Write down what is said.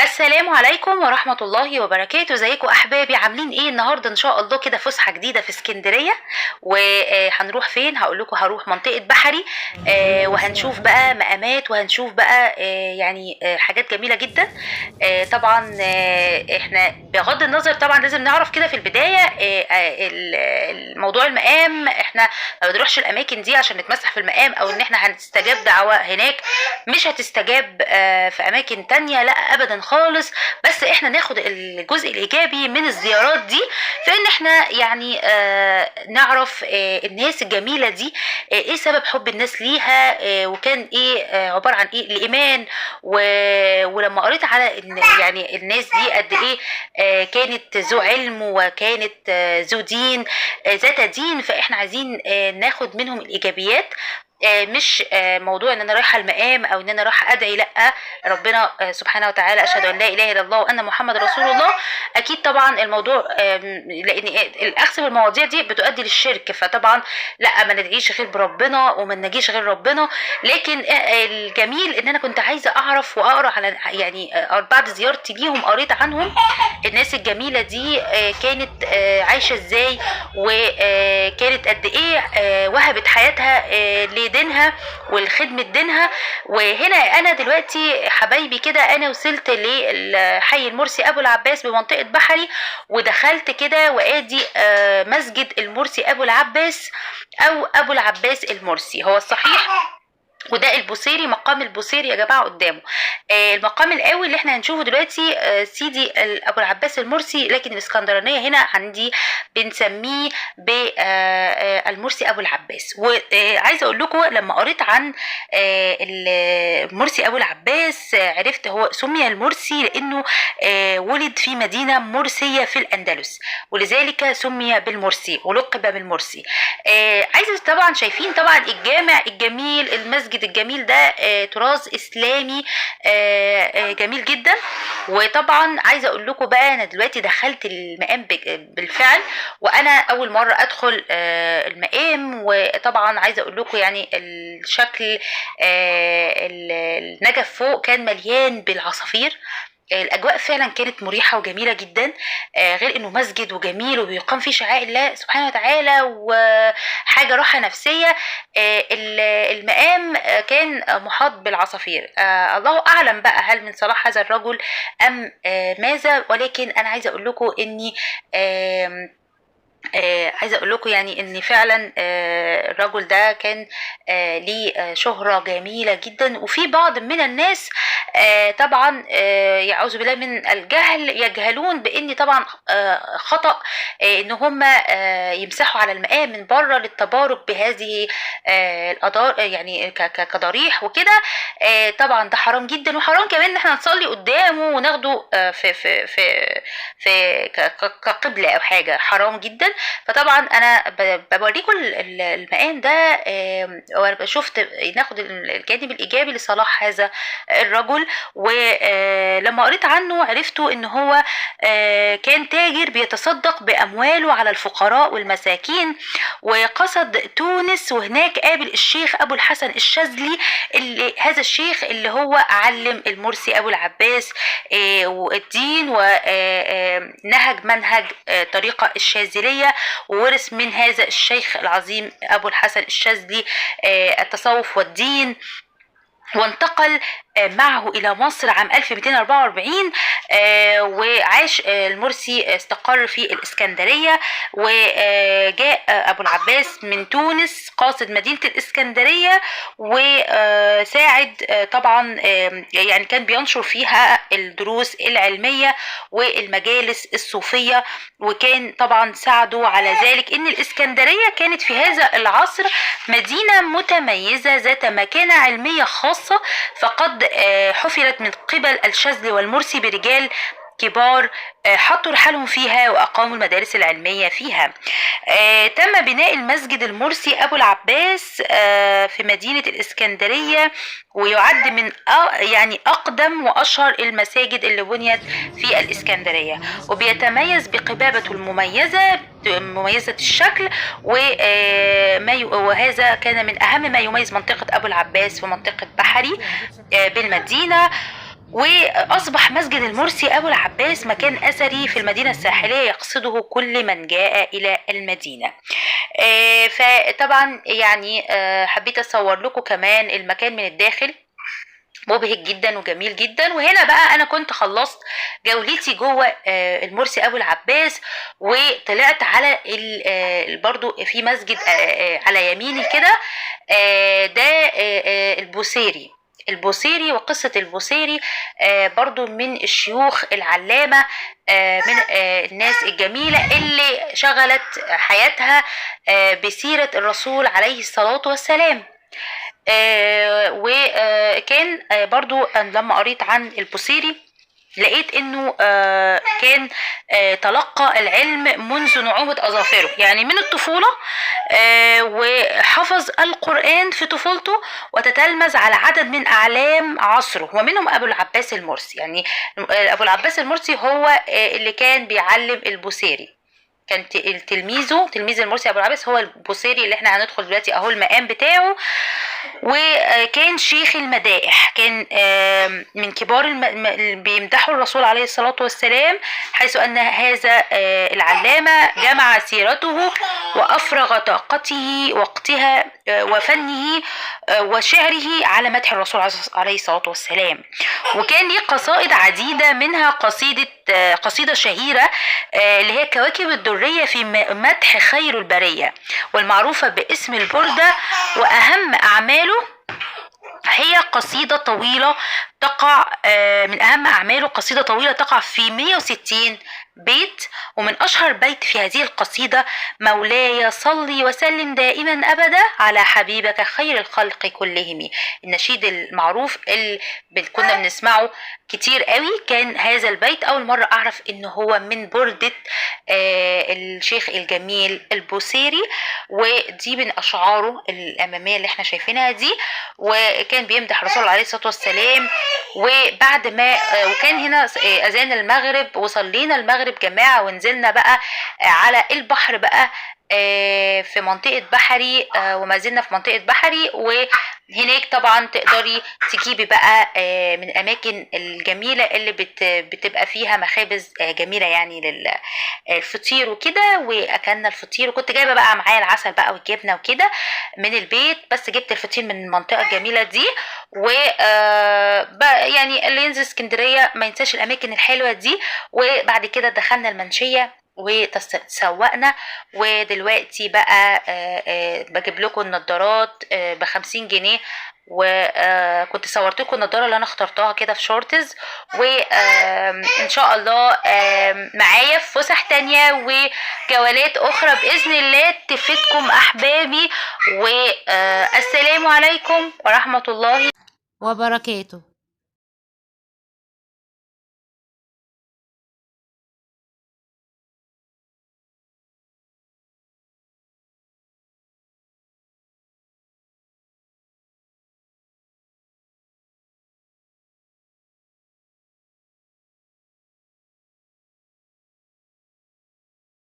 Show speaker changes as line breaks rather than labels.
السلام عليكم ورحمة الله وبركاته. ازيكم احبابي؟ عاملين ايه النهارده؟ ان شاء الله كده فسحة جديدة في اسكندرية. وهنروح فين؟ هقول لكم هروح منطقة بحري. وهنشوف بقى مقامات، وهنشوف بقى حاجات جميلة جدا. طبعا احنا بغض النظر طبعا لازم نعرف كده في البداية الموضوع المقام. احنا ما بنروحش الاماكن دي عشان نتمسح في المقام او ان احنا هنستجاب دعوة هناك. مش هتستجاب في اماكن تانية، لا ابدا خالص. بس احنا ناخد الجزء الايجابي من الزيارات دي في ان احنا نعرف الناس الجميلة دي، ايه سبب حب الناس ليها، وكان ايه عبارة عن ايه الايمان. ولما قريت على ان يعني الناس دي قد ايه كانت ذو علم، وكانت ذو دين، ذات دين. فاحنا عايزين ناخد منهم الايجابيات. مش موضوع ان انا رايحه المقام او ان انا رايحه ادعي، لا. ربنا سبحانه وتعالى اشهد ان لا اله الا الله وان محمد رسول الله. اكيد طبعا الموضوع لان الاخذ بالمواضيع دي بتؤدي للشرك، فطبعا لا، ما ندعيش غير بربنا وما نجيش غير ربنا. لكن الجميل ان انا كنت عايزه اعرف واقرا على بعد زيارتي ليهم قريت عنهم الناس الجميله دي كانت عايشه ازاي، وكانت قد ايه وهبت حياتها لدينها ولخدمة دينها. وهنا انا دلوقتي حبايبي كده انا وصلت للحي المرسي ابو العباس بمنطقة بحري، ودخلت كده وادي مسجد المرسي ابو العباس او ابو العباس المرسي هو الصحيح. وده البوصيري، مقام البوصيري يا جماعه قدامه. المقام القوي اللي احنا هنشوفه دلوقتي سيدي ابو العباس المرسي، لكن الاسكندرانيه هنا عندي بنسميه بالمرسي ابو العباس. وعايزه اقول لكم لما قريت عن المرسي ابو العباس عرفت هو سمي المرسي لانه ولد في مدينه مرسيه في الاندلس، ولذلك سمي بالمرسي ولقب بالمرسي. عايزه طبعا شايفين طبعا الجامع الجميل، المسجد الجميل ده تراث اسلامي جميل جدا. وطبعا عايزه اقول لكم بقى انا دلوقتي دخلت المقام بالفعل، وانا اول مره ادخل المقام. وطبعا عايزه اقول لكم يعني الشكل النجف فوق كان مليان بالعصافير. الاجواء فعلا كانت مريحه وجميله جدا، غير انه مسجد وجميل وبيقام فيه شعائر الله سبحانه وتعالى وحاجه راحه نفسيه. المقام كان محاط بالعصافير. الله اعلم بقى هل من صلاح هذا الرجل ام ماذا، ولكن انا عايزه اقول لكم اني عايزه اقول لكم يعني ان فعلا الرجل ده كان ليه شهره جميله جدا. وفي بعض من الناس طبعا يعوذ بالله من الجهل يجهلون بان طبعا خطأ ان هم يمسحوا على المقام من بره للتبارك بهذه الأضار يعني كضريح وكده. طبعا ده حرام جدا، وحرام كمان ان احنا نصلي قدامه وناخده في كقبله او حاجه، حرام جدا. فطبعا انا بوريكم المقام ده، وشفت ناخد الجانب الايجابي لصلاح هذا الرجل. ولما قريت عنه عرفتوا ان هو كان تاجر بيتصدق بامواله على الفقراء والمساكين، وقصد تونس وهناك قابل الشيخ ابو الحسن الشاذلي. هذا الشيخ اللي هو علم المرسي ابو العباس الدين، ونهج منهج طريقة الشاذلية، وورث من هذا الشيخ العظيم ابو الحسن الشاذلي التصوف والدين. وانتقل معه إلى مصر عام 1244، وعاش المرسي استقر في الإسكندرية. وجاء أبو العباس من تونس قاصد مدينة الإسكندرية، وساعد طبعا يعني كان بينشر فيها الدروس العلمية والمجالس الصوفية، وكان طبعا ساعدوا على ذلك إن الإسكندرية كانت في هذا العصر مدينة متميزة ذات مكانة علمية خاصة، فقد حفرت من قبل الشاذلي والمرسي برجال كبار حطوا رحالهم فيها وأقاموا المدارس العلمية فيها. تم بناء المسجد المرسي أبو العباس في مدينة الإسكندرية، ويعد من يعني أقدم وأشهر المساجد اللي بنيت في الإسكندرية، وبيتميز بقبابته المميزة مميزة الشكل. وهذا كان من أهم ما يميز منطقة أبو العباس في منطقة بحري بالمدينة. وأصبح مسجد المرسي أبو العباس مكان أثري في المدينة الساحلية يقصده كل من جاء إلى المدينة. فطبعا يعني حبيت أصور لكم كمان المكان من الداخل، مبهج جدا وجميل جدا. وهنا بقى انا كنت خلصت جولتي جوه المرسي ابو العباس، وطلعت على برضو في مسجد على يميني كده، ده البوصيري. البوصيري وقصة البوصيري برضو من الشيوخ العلامة، من الناس الجميلة اللي شغلت حياتها بسيرة الرسول عليه الصلاة والسلام. وكان برضو لما قريت عن البوصيري لقيت انه كان تلقى العلم منذ نعومة اظافره، يعني من الطفولة، وحفظ القرآن في طفولته، وتتلمذ على عدد من اعلام عصره ومنهم ابو العباس المرسي. يعني ابو العباس المرسي هو اللي كان بيعلم البوصيري، كان تلميذ المرسي ابو العباس هو البوصيري اللي احنا هندخل دلوقتي اهو المقام بتاعه. وكان شيخ المدائح، كان من كبار بيمدحوا الرسول عليه الصلاة والسلام، حيث أن هذا العلامة جمع سيرته وأفرغ طاقته وقتها وفنه وشعره على مدح الرسول عليه الصلاة والسلام. وكان ليه قصائد عديدة، منها قصيدة شهيرة اللي هي كواكب الدرية في مدح خير البرية، والمعروفة باسم البردة. وأهم أعماله هي قصيدة طويلة تقع من أهم أعماله قصيدة طويلة تقع في 160 بيت. ومن أشهر بيت في هذه القصيدة: مولاي صلي وسلم دائما أبدا على حبيبك خير الخلق كلهم. النشيد المعروف اللي كنا بنسمعه كتير قوي، كان هذا البيت أول مرة أعرف إنه هو من بردة الشيخ الجميل البوصيري، ودي من أشعاره الأمامية اللي احنا شايفينها دي. وكان بيمدح الرسول عليه الصلاة والسلام. وبعد ما وكان هنا أذان المغرب، وصلينا المغرب جماعة، ونزلنا بقى على البحر بقى في منطقة بحري، وما زلنا في منطقة بحري. وهناك طبعا تقدري تجيبي بقى من الأماكن الجميلة اللي بتبقى فيها مخابز جميلة يعني للفطير وكده. وأكلنا الفطير، وكنت جايبة بقى معايا العسل بقى والجبنة وكده من البيت، بس جبت الفطير من المنطقة الجميلة دي. و يعني اللي ينزل اسكندرية ما ينساش الأماكن الحلوة دي. وبعد كده دخلنا المنشية وتسوقنا. ودلوقتي بقى بجيب لكم النضارات ب50 جنيه. وكنت صورت لكم النضاره اللي انا اخترتها كده في شورتز. وان شاء الله معايا في فسح تانية وجولات اخرى باذن الله تفيدكم احبابي. والسلام عليكم ورحمه الله وبركاته.